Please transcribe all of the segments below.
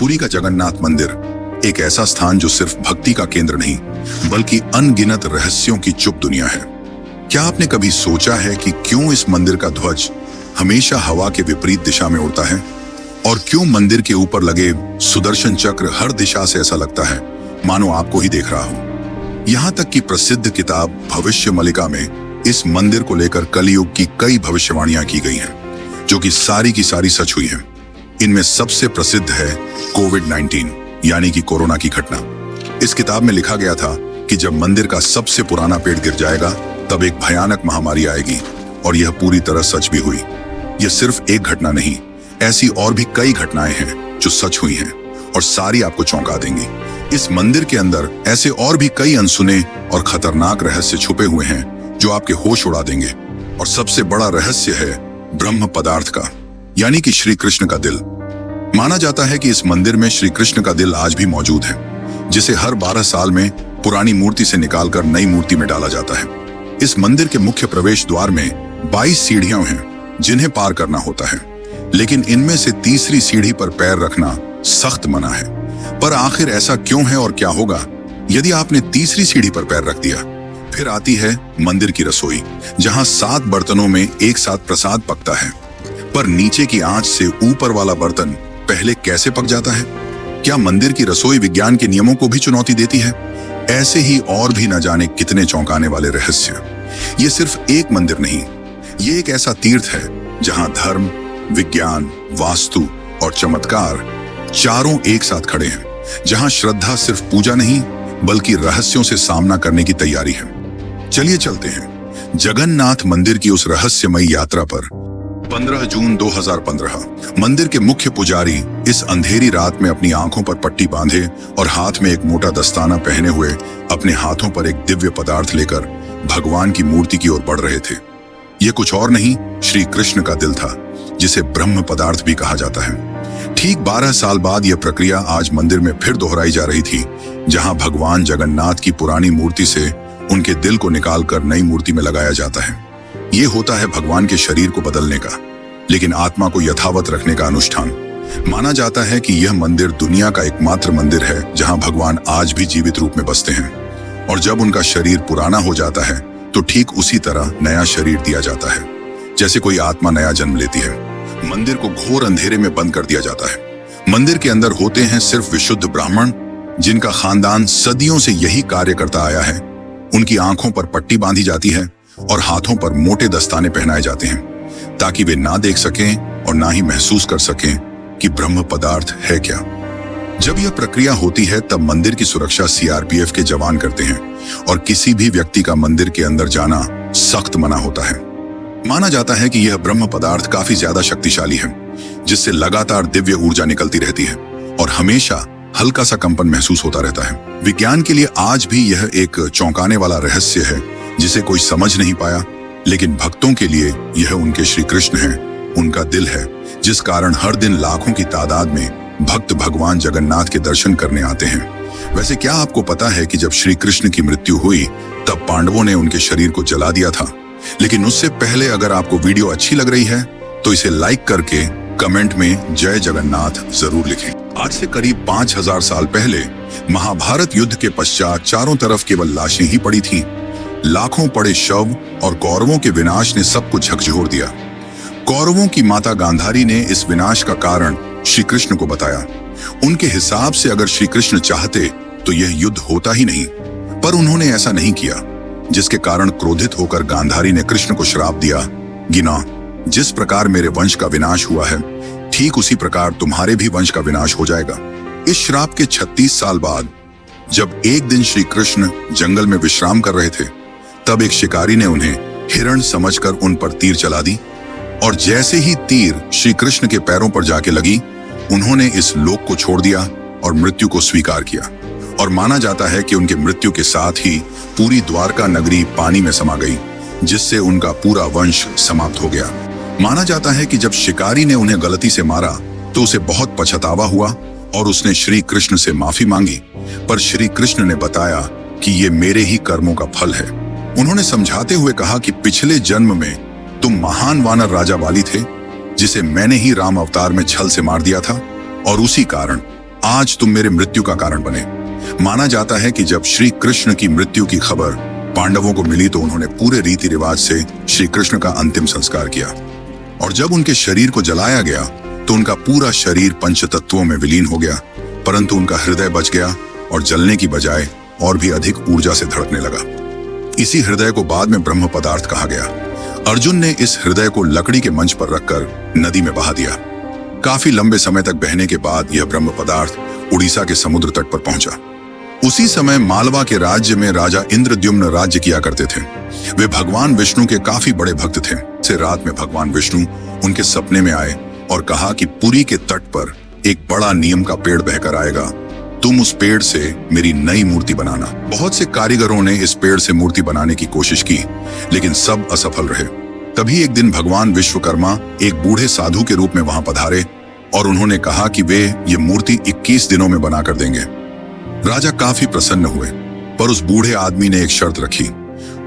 पुरी का जगन्नाथ मंदिर एक ऐसा स्थान जो सिर्फ भक्ति का केंद्र नहीं बल्कि अनगिनत रहस्यों की चुप दुनिया है। क्या आपने कभी सोचा है कि क्यों इस मंदिर का ध्वज हमेशा हवा के विपरीत दिशा में उड़ता है और क्यों मंदिर के ऊपर लगे सुदर्शन चक्र हर दिशा से ऐसा लगता है मानो आपको ही देख रहा हो। यहाँ तक कि प्रसिद्ध किताब भविष्य मलिका में इस मंदिर को लेकर कलयुग की कई भविष्यवाणियां की गई हैं, जो कि सारी की सारी सच हुई हैं। इनमें सबसे प्रसिद्ध है कोविड-19 यानी कि कोरोना की घटना। इस किताब में लिखा गया था कि जब मंदिर का सबसे पुराना पेड़ गिर जाएगा तब एक भयानक महामारी आएगी, और यह पूरी तरह सच भी हुई। यह सिर्फ एक घटना नहीं, ऐसी और भी कई घटनाएं हैं जो सच हुई हैं और सारी आपको चौंका देंगी। इस मंदिर के अंदर ऐसे और भी कई अनसुने और खतरनाक रहस्य छुपे हुए हैं जो आपके होश उड़ा देंगे। और सबसे बड़ा रहस्य है ब्रह्म पदार्थ का, यानी कि श्री कृष्ण का दिल। माना जाता है कि इस मंदिर में श्री कृष्ण का दिल आज भी मौजूद है, जिसे हर 12 साल में पुरानी मूर्ति से निकालकर नई मूर्ति में डाला जाता है। इस मंदिर के मुख्य प्रवेश द्वार में 22 सीढ़ियां हैं जिन्हें पार करना होता है, लेकिन इनमें से तीसरी सीढ़ी पर पैर रखना सख्त मना है। पर आखिर ऐसा क्यों है और क्या होगा यदि आपने तीसरी सीढ़ी पर पैर रख दिया? फिर आती है मंदिर की रसोई, जहां 7 बर्तनों में एक साथ प्रसाद पकता है। पर नीचे की आंच से ऊपर वाला बर्तन पहले कैसे पक जाता है? क्या मंदिर की रसोई विज्ञान के नियमों को भी चुनौती देती है? ऐसे ही और भी न जाने कितने चौंकाने वाले रहस्य। ये सिर्फ एक मंदिर नहीं, ये एक ऐसा तीर्थ है जहां धर्म, विज्ञान, वास्तु और चमत्कार चारों एक साथ खड़े हैं, जहां श्रद्धा सिर्फ पूजा नहीं बल्कि रहस्यों से सामना करने की तैयारी है। चलिए चलते हैं जगन्नाथ मंदिर की उस रहस्यमयी यात्रा पर। 15 जून 2015 मंदिर के मुख्य पुजारी इस अंधेरी रात में अपनी आंखों पर पट्टी बांधे और हाथ में एक मोटा दस्ताना पहने हुए अपने हाथों पर एक दिव्य पदार्थ लेकर भगवान की मूर्ति की ओर बढ़ रहे थे। यह कुछ और नहीं, श्री कृष्ण का दिल था, जिसे ब्रह्म पदार्थ भी कहा जाता है। ठीक 12 साल बाद यह प्रक्रिया आज मंदिर में फिर दोहराई जा रही थी, जहां भगवान जगन्नाथ की पुरानी मूर्ति से उनके दिल को निकालकर नई मूर्ति में लगाया जाता है। ये होता है भगवान के शरीर को बदलने का, लेकिन आत्मा को यथावत रखने का अनुष्ठान। माना जाता है कि यह मंदिर दुनिया का एकमात्र मंदिर है जहां भगवान आज भी जीवित रूप में बसते हैं, और जब उनका शरीर पुराना हो जाता है तो ठीक उसी तरह नया शरीर दिया जाता है, जैसे कोई आत्मा नया जन्म लेती है। मंदिर को घोर अंधेरे में बंद कर दिया जाता है। मंदिर के अंदर होते हैं सिर्फ विशुद्ध ब्राह्मण, जिनका खानदान सदियों से यही कार्य करता आया है। उनकी आंखों पर पट्टी बांधी जाती है और हाथों पर मोटे दस्ताने पहनाए जाते हैं, ताकि वे ना देख सकें और ना ही महसूस कर सकें कि ब्रह्म पदार्थ है क्या। जब यह प्रक्रिया होती है तब मंदिर की सुरक्षा सीआरपीएफ के जवान करते हैं, और किसी भी व्यक्ति का मंदिर के अंदर जाना सख्त मना होता है। माना जाता है कि यह ब्रह्म पदार्थ काफी ज्यादा शक्तिशाली है, जिससे लगातार दिव्य ऊर्जा निकलती रहती है और हमेशा हल्का सा कंपन महसूस होता रहता है। विज्ञान के लिए आज भी यह एक चौंकाने वाला रहस्य है जिसे कोई समझ नहीं पाया, लेकिन भक्तों के लिए यह उनके श्री कृष्ण है, उनका दिल है, जिस कारण हर दिन लाखों की तादाद में भक्त भगवान जगन्नाथ के दर्शन करने आते हैं। वैसे क्या आपको पता है कि जब श्री कृष्ण की मृत्यु हुई तब पांडवों ने उनके शरीर को जला दिया था? लेकिन उससे पहले अगर आपको वीडियो अच्छी लग रही है तो इसे लाइक करके कमेंट में जय जगन्नाथ जरूर लिखें। आज से करीब 5000 साल पहले महाभारत युद्ध के पश्चात चारों तरफ केवल लाशें ही पड़ी थीं। लाखों पड़े शव और कौरवों के विनाश ने सब कुछ झकझोर दिया। कौरवों की माता गांधारी ने इस विनाश का कारण श्री कृष्ण को बताया। उनके हिसाब से अगर श्री कृष्ण चाहते तो यह युद्ध होता ही नहीं, पर उन्होंने ऐसा नहीं किया, जिसके कारण क्रोधित होकर गांधारी ने कृष्ण को श्राप दिया, गिना, जिस प्रकार मेरे वंश का विनाश हुआ है ठीक उसी प्रकार तुम्हारे भी वंश का विनाश हो जाएगा। इस श्राप के 36 साल बाद जब एक दिन श्री कृष्ण जंगल में विश्राम कर रहे थे, तब एक शिकारी ने उन्हें हिरण समझकर उन पर तीर चला दी, और जैसे ही तीर श्री कृष्ण के पैरों पर जाके लगी, उन्होंने इस लोक को छोड़ दिया और मृत्यु को स्वीकार किया। और माना जाता है कि उनके मृत्यु के साथ ही पूरी द्वारका नगरी पानी में समा गई, जिससे उनका पूरा वंश समाप्त हो गया। माना जाता है कि जब शिकारी ने उन्हें गलती से मारा तो उसे बहुत पछतावा हुआ और उसने श्री कृष्ण से माफी मांगी, पर श्री कृष्ण ने बताया कि ये मेरे ही कर्मों का फल है। उन्होंने समझाते हुए कहा कि पिछले जन्म में तुम महान वानर राजा वाली थे, जिसे मैंने ही राम अवतार में छल से मार दिया था, और उसी कारण आज तुम मेरे मृत्यु का कारण बने। माना जाता है कि जब श्री कृष्ण की मृत्यु की खबर पांडवों को मिली तो उन्होंने पूरे रीति रिवाज से श्री कृष्ण का अंतिम संस्कार किया, और जब उनके शरीर को जलाया गया तो उनका पूरा शरीर पंचतत्वों में विलीन हो गया, परंतु उनका हृदय बच गया और जलने की बजाय और भी अधिक ऊर्जा से धड़कने लगा। इसी हृदय को बाद में ब्रह्म पदार्थ कहा गया। अर्जुन ने इस हृदय को लकड़ी के मंच पर रखकर नदी में बहा दिया। काफी लंबे समय तक बहने के बाद यह ब्रह्म पदार्थ उड़ीसा के समुद्र तट पर पहुंचा। उसी समय मालवा के राज्य में राजा इंद्रद्युम्न राज्य किया करते थे। वे भगवान विष्णु के काफी बड़े भक्त थे। से रात में भगवान विष्णु उनके सपने में आए और कहा कि पुरी के तट पर एक बड़ा नीम का पेड़ बहकर आएगा, तुम उस पेड़ से मेरी नई मूर्ति बनाना। बहुत से कारीगरों ने इस पेड़ से मूर्ति बनाने की कोशिश की, लेकिन सब असफल रहे। तभी एक दिन भगवान विश्वकर्मा एक बूढ़े साधु के रूप में वहां पधारे और उन्होंने कहा कि वे ये मूर्ति 21 दिनों में बनाकर देंगे। राजा काफी प्रसन्न हुए, पर उस बूढ़े आदमी ने एक शर्त रखी।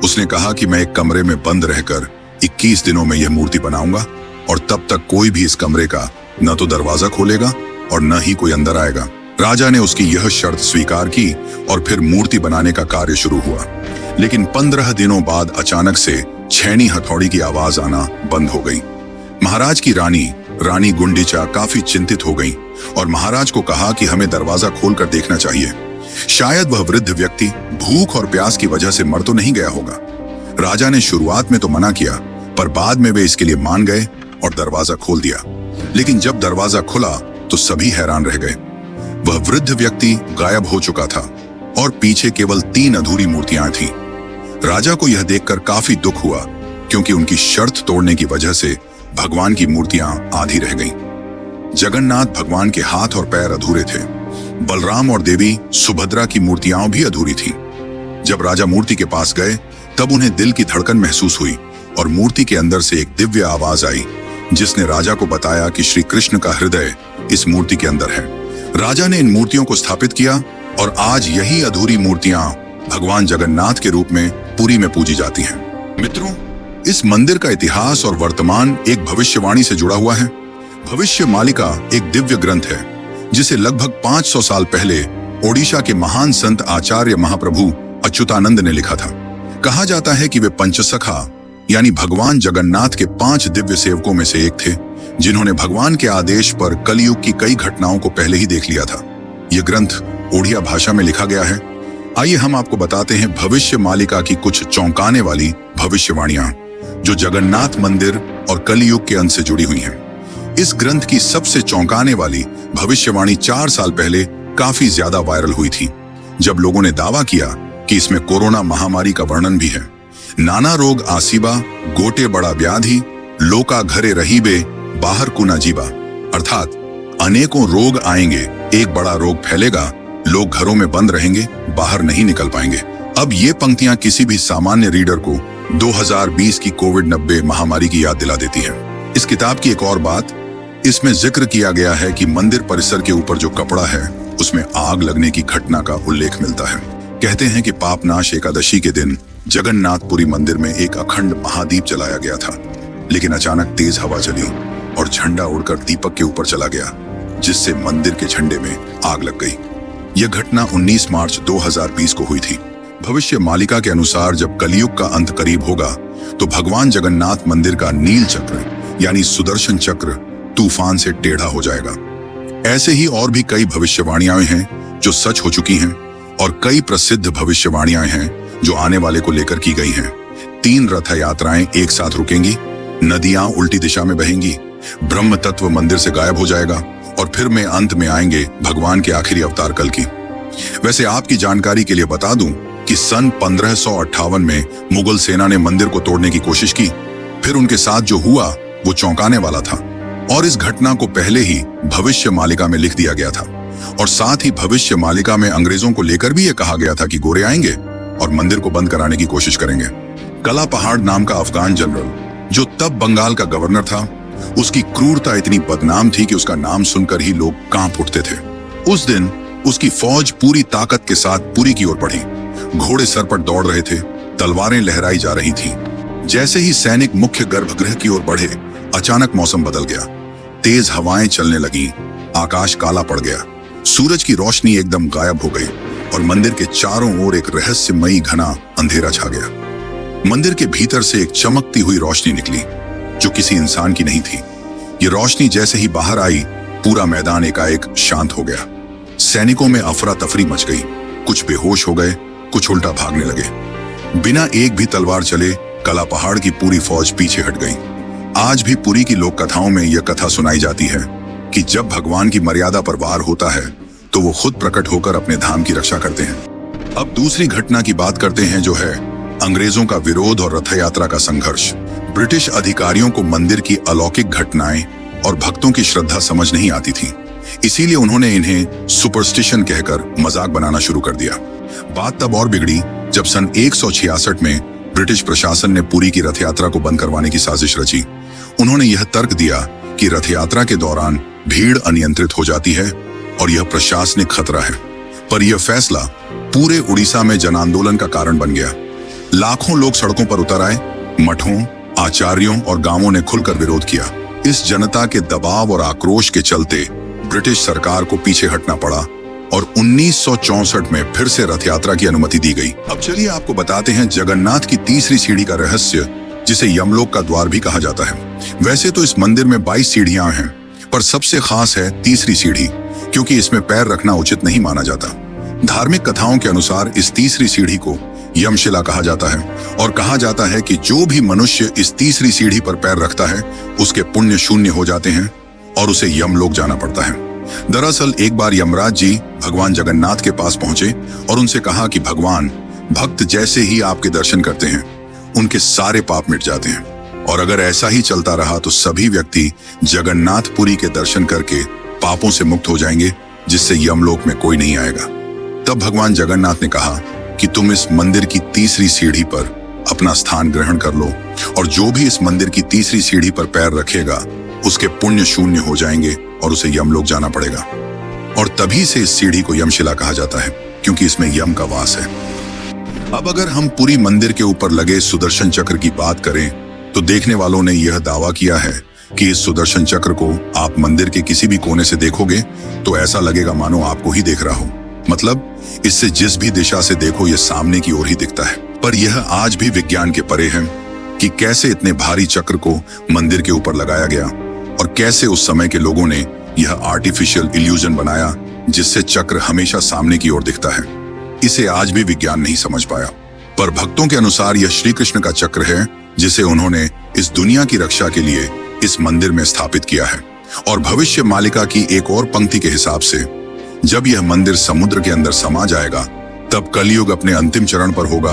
उसने कहा कि मैं एक कमरे में बंद रहकर 21 दिनों में यह मूर्ति बनाऊंगा, और तब तक कोई भी इस कमरे का न तो दरवाजा खोलेगा और न ही कोई अंदर आएगा। राजा ने उसकी यह शर्त स्वीकार की और फिर मूर्ति बनाने का कार्य शुरू हुआ। लेकिन 15 दिनों बाद अचानक से छैनी हथौड़ी की आवाज आना बंद हो गई। महाराज की रानी गुंडीचा काफी चिंतित हो गई और महाराज को कहा कि हमें दरवाजा खोलकर देखना चाहिए। शायद वह वृद्ध व्यक्ति भूख और प्यास की वजह से मर तो नहीं गया होगा। राजा ने शुरुआत में तो मना किया, पर बाद में वे इसके लिए मान गए और दरवाजा खोल दिया। लेकिन जब दरवाजा खुला तो सभी हैरान रह गए। वह वृद्ध व्यक्ति गायब हो चुका था और पीछे केवल 3 अधूरी मूर्तियां थीं। राजा को यह देखकर काफी दुख हुआ, क्योंकि उनकी शर्त तोड़ने की वजह से भगवान की मूर्तियां आधी रह गईं। जगन्नाथ भगवान के हाथ और पैर अधूरे थे। बलराम और देवी सुभद्रा की मूर्तियां भी अधूरी थीं। जब राजा मूर्ति के पास गए तब उन्हें दिल की धड़कन महसूस हुई और मूर्ति के अंदर से एक दिव्य आवाज आई, जिसने राजा को बताया कि श्री कृष्ण का हृदय इस मूर्ति के अंदर है। राजा ने इन मूर्तियों को स्थापित किया और आज यही अधूरी मूर्तियां भगवान जगन्नाथ के रूप में पुरी में पूजी जाती हैं। मित्रों, इस मंदिर का इतिहास और वर्तमान एक भविष्यवाणी से जुड़ा हुआ है। भविष्य मालिका एक दिव्य ग्रंथ है जिसे लगभग 500 साल पहले ओडिशा के महान संत आचार्य महाप्रभु अच्युतानंद ने लिखा था। कहा जाता है कि वे पंचसखा यानी भगवान जगन्नाथ के 5 दिव्य सेवकों में से एक थे, जिन्होंने भगवान के आदेश पर कलयुग की कई घटनाओं को पहले ही देख लिया था। यह ग्रंथ ओडिया भाषा में लिखा गया है। आइए हम आपको बताते हैं भविष्य मालिका की कुछ चौंकाने वाली भविष्यवाणियां जो जगन्नाथ मंदिर और कलयुग के अंत से जुड़ी हुई हैं। इस ग्रंथ की सबसे चौंकाने वाली भविष्यवाणी 4 साल पहले काफी ज्यादा वायरल हुई थी, जब लोगों ने दावा किया कि इसमें कोरोना महामारी का वर्णन भी है। नाना रोग आसीबा, गोटे बड़ा व्याधि, लोका घरे रहीबे, बाहर कुना जीबा, अर्थात अनेकों रोग आएंगे, एक बड़ा रोग फैलेगा, लोग घरों में बंद रहेंगे, बाहर नहीं निकल पाएंगे। अब ये पंक्तियां किसी भी सामान्य रीडर को 2020 की कोविड-19 महामारी की याद दिला देती है। इस किताब की एक और बात, इसमें जिक्र किया गया है कि मंदिर परिसर के ऊपर जो कपड़ा है उसमें आग लगने की घटना का उल्लेख मिलता है। कहते हैं कि पापनाश एकादशी के दिन जगन्नाथपुरी मंदिर में एक अखंड महादीप जलाया गया था, लेकिन अचानक तेज हवा चली और झंडा उड़कर दीपक के ऊपर चला गया, जिससे मंदिर के झंडे में आग लग गई। यह घटना 19 मार्च 2020 को हुई थी। भविष्य मालिका के अनुसार जब कलयुग का अंत करीब होगा तो भगवान जगन्नाथ मंदिर का नील चक्र यानी सुदर्शन चक्र तूफान से टेढ़ा हो जाएगा। ऐसे ही और भी कई भविष्यवाणियां हैं जो सच हो चुकी हैं और कई प्रसिद्ध भविष्यवाणियां हैं जो आने वाले को लेकर की गई हैं। 3 रथ यात्राएं एक साथ रुकेंगी, नदियां उल्टी दिशा में बहेंगी, ब्रह्म तत्व मंदिर से गायब हो जाएगा और फिर में अंत में आएंगे भगवान के आखिरी अवतार कल की। वैसे आपकी जानकारी के लिए बता दूं कि सन 1558 में मुगल सेना ने मंदिर को तोड़ने की कोशिश की। फिर उनके साथ जो हुआ वो चौंकाने वाला था और इस घटना को पहले ही भविष्य मालिका में लिख दिया गया था। और साथ ही भविष्य मालिका में अंग्रेजों को लेकर भी ये कहा गया था कि गोरे आएंगे और मंदिर को बंद कराने की कोशिश करेंगे। कला पहाड़ नाम का अफगान जनरल जो तब बंगाल का गवर्नर था, उसकी क्रूरता इतनी बदनाम थी कि उसका नाम सुनकर ही लोग कांप उठते थे। उस दिन उसकी फौज पूरी ताकत के साथ पुरी की ओर बढ़ी। घोड़े सर पर दौड़ रहे थे, तलवारें लहराई जा रही थीं। जैसे ही सैनिक मुख्य गर्भगृह की ओर बढ़े, अचानक मौसम बदल गया। तेज हवाएं चलने लगीं, आकाश काला पड़ गया, सूरज की रोशनी एकदम गायब हो गई और मंदिर के चारों ओर एक रहस्यमयी घना अंधेरा छा गया। मंदिर के भीतर से एक चमकती हुई रोशनी निकली जो किसी इंसान की नहीं थी। ये रोशनी जैसे ही बाहर आई, पूरा मैदान एकाएक शांत हो गया। सैनिकों में अफरा तफरी मच गई, कुछ बेहोश हो गए, कुछ उल्टा भागने लगे। बिना एक भी तलवार चले कला पहाड़ की पूरी फौज पीछे हट गई। आज भी पुरी की लोक कथाओं में यह कथा सुनाई जाती है कि जब भगवान की मर्यादा पर वार होता है तो वो खुद प्रकट होकर अपने धाम की रक्षा करते हैं। अब दूसरी घटना की बात करते हैं, जो है अंग्रेजों का विरोध और रथ यात्रा का संघर्ष। ब्रिटिश अधिकारियों को मंदिर की अलौकिक घटनाएं और भक्तों की श्रद्धा समझ नहीं आती थी, इसीलिए उन्होंने इन्हें सुपरस्टिशन कहकर मजाक बनाना शुरू कर दिया। बात तब और बिगड़ी जब सन 166 में ब्रिटिश प्रशासन ने पुरी की रथ यात्रा को बंद करवाने की साजिश रची। उन्होंने यह तर्क दिया कि रथ यात्रा के दौरान भीड़ अनियंत्रित हो जाती है और यह प्रशासनिक खतरा है। पर यह फैसला पूरे उड़ीसा में जन आंदोलन का कारण बन गया। लाखों लोग सड़कों पर उतर आए, मठों, आचार्यों और गांवों ने खुलकर विरोध किया। इस जनता के दबाव और आक्रोश के चलते ब्रिटिश सरकार को पीछे हटना पड़ा और 1964 में फिर से रथ यात्रा की अनुमति दी गई। अब चलिए आपको बताते हैं जगन्नाथ की तीसरी सीढ़ी का रहस्य, जिसे यमलोक का द्वार भी कहा जाता है। वैसे तो इस मंदिर में 22 सीढ़ियां हैं, पर सबसे खास है तीसरी सीढ़ी, क्योंकि इसमें पैर रखना उचित नहीं माना जाता। धार्मिक कथाओं के अनुसार इस तीसरी सीढ़ी को यमशिला कहा जाता है और कहा जाता है कि जो भी मनुष्य इस तीसरी सीढ़ी पर पैर रखता है उसके पुण्य शून्य हो जाते हैं और उसे यमलोक जाना पड़ता है। दरअसल एक बार यमराज जी भगवान जगन्नाथ के पास पहुंचे और उनसे कहा कि भगवान, भक्त जैसे ही आपके दर्शन करते हैं उनके सारे पाप मिट जाते हैं, और अगर ऐसा ही चलता रहा तो सभी व्यक्ति जगन्नाथपुरी के दर्शन करके पापों से मुक्त हो जाएंगे, जिससे यमलोक में कोई नहीं आएगा। तब भगवान जगन्नाथ ने कहा कि तुम इस मंदिर की तीसरी सीढ़ी पर अपना स्थान ग्रहण कर लो, और जो भी इस मंदिर की तीसरी सीढ़ी पर पैर रखेगा उसके पुण्य शून्य हो जाएंगे और उसे यमलोक जाना पड़ेगा। और तभी से इस सीढ़ी को यमशिला कहा जाता है, क्योंकि इसमें यम का वास है। अब अगर हम पूरी मंदिर के ऊपर लगे सुदर्शन चक्र की बात करें तो देखने वालों ने यह दावा किया है कि इस सुदर्शन चक्र को आप मंदिर के किसी भी कोने से देखोगे तो ऐसा लगेगा मानो आपको ही देख रहा हो। मतलब इससे जिस भी दिशा से देखो यह सामने की ओर ही दिखता है। पर यह आज भी विज्ञान के परे है कि कैसे इतने भारी चक्र को मंदिर के ऊपर लगाया गया और कैसे उस समय के लोगों ने यह आर्टिफिशियल इल्यूजन बनाया जिससे चक्र हमेशा सामने की ओर दिखता है। इसे आज भी विज्ञान नहीं समझ पाया। पर भक्तों के अनुसार यह श्री कृष्ण का चक्र है जिसे उन्होंने इस दुनिया की रक्षा के लिए इस मंदिर में स्थापित किया है। और भविष्य मालिका की एक और पंक्ति के हिसाब से जब यह मंदिर समुद्र के अंदर समा जाएगा तब कलयुग अपने अंतिम चरण पर होगा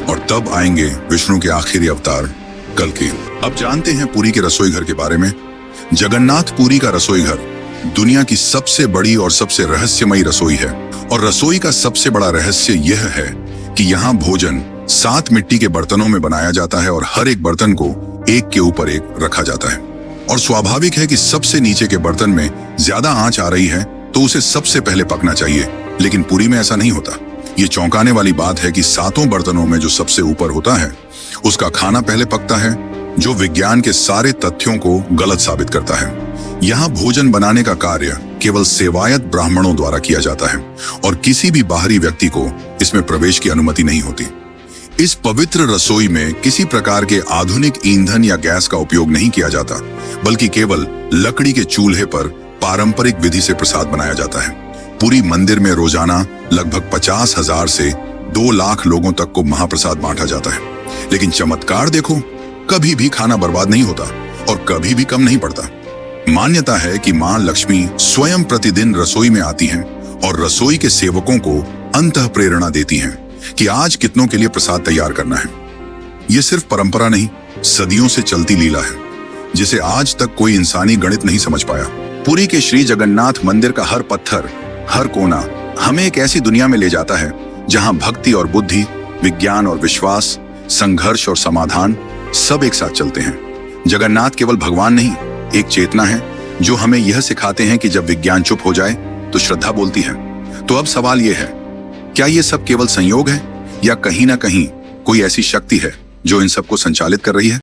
और तब आएंगे विष्णु के आखिरी अवतार कल्कि। अब जानते हैं पुरी के रसोई घर के बारे में। जगन्नाथपुरी का रसोई घर दुनिया की सबसे बड़ी और सबसे रहस्यमयी रसोई है, और रसोई का सबसे बड़ा रहस्य यह है कि यहाँ भोजन 7 मिट्टी के बर्तनों में बनाया जाता है और हर एक बर्तन को एक के ऊपर एक रखा जाता है। और स्वाभाविक है कि सबसे नीचे के बर्तन में ज्यादा आंच आ रही है तो उसे सबसे पहले पकना चाहिए, लेकिन पुरी में ऐसा नहीं होता। ये चौंकाने वाली बात है कि 7 बर्तनों में जो सबसे ऊपर होता है उसका खाना पहले पकता है, जो विज्ञान के सारे तथ्यों को गलत साबित करता है। यहाँ भोजन बनाने का कार्य केवल सेवायत ब्राह्मणों द्वारा किया जाता है और किसी भी बाहरी व्यक्ति को इसमें प्रवेश की अनुमति नहीं होती। इस पवित्र रसोई में किसी प्रकार के आधुनिक ईंधन या गैस का उपयोग नहीं किया जाता, बल्कि केवल लकड़ी के चूल्हे पर पारंपरिक विधि से प्रसाद बनाया जाता है। पूरी मंदिर में रोजाना लगभग 50,000 से 2 लाख लोगों तक को महाप्रसाद बांटा जाता है। लेकिन चमत्कार देखो, कभी भी खाना बर्बाद नहीं होता और कभी भी कम नहीं पड़ता। मान्यता है कि मां लक्ष्मी स्वयं प्रतिदिन रसोई में आती हैं और रसोई के सेवकों को अंतः प्रेरणा देती हैं कि आज कितनों के लिए प्रसाद तैयार करना है। यह सिर्फ परंपरा नहीं, सदियों से चलती लीला है जिसे आज तक कोई इंसानी गणित नहीं समझ पाया। पुरी के श्री जगन्नाथ मंदिर का हर पत्थर, हर कोना हमें एक ऐसी दुनिया में ले जाता है जहां भक्ति और बुद्धि, विज्ञान और विश्वास, संघर्ष और समाधान सब एक साथ चलते हैं। जगन्नाथ केवल भगवान नहीं, एक चेतना है जो हमें यह सिखाते हैं कि जब विज्ञान चुप हो जाए तो श्रद्धा बोलती है। तो अब सवाल यह है, क्या ये सब केवल संयोग है या कहीं ना कहीं कोई ऐसी शक्ति है जो इन सबको संचालित कर रही है?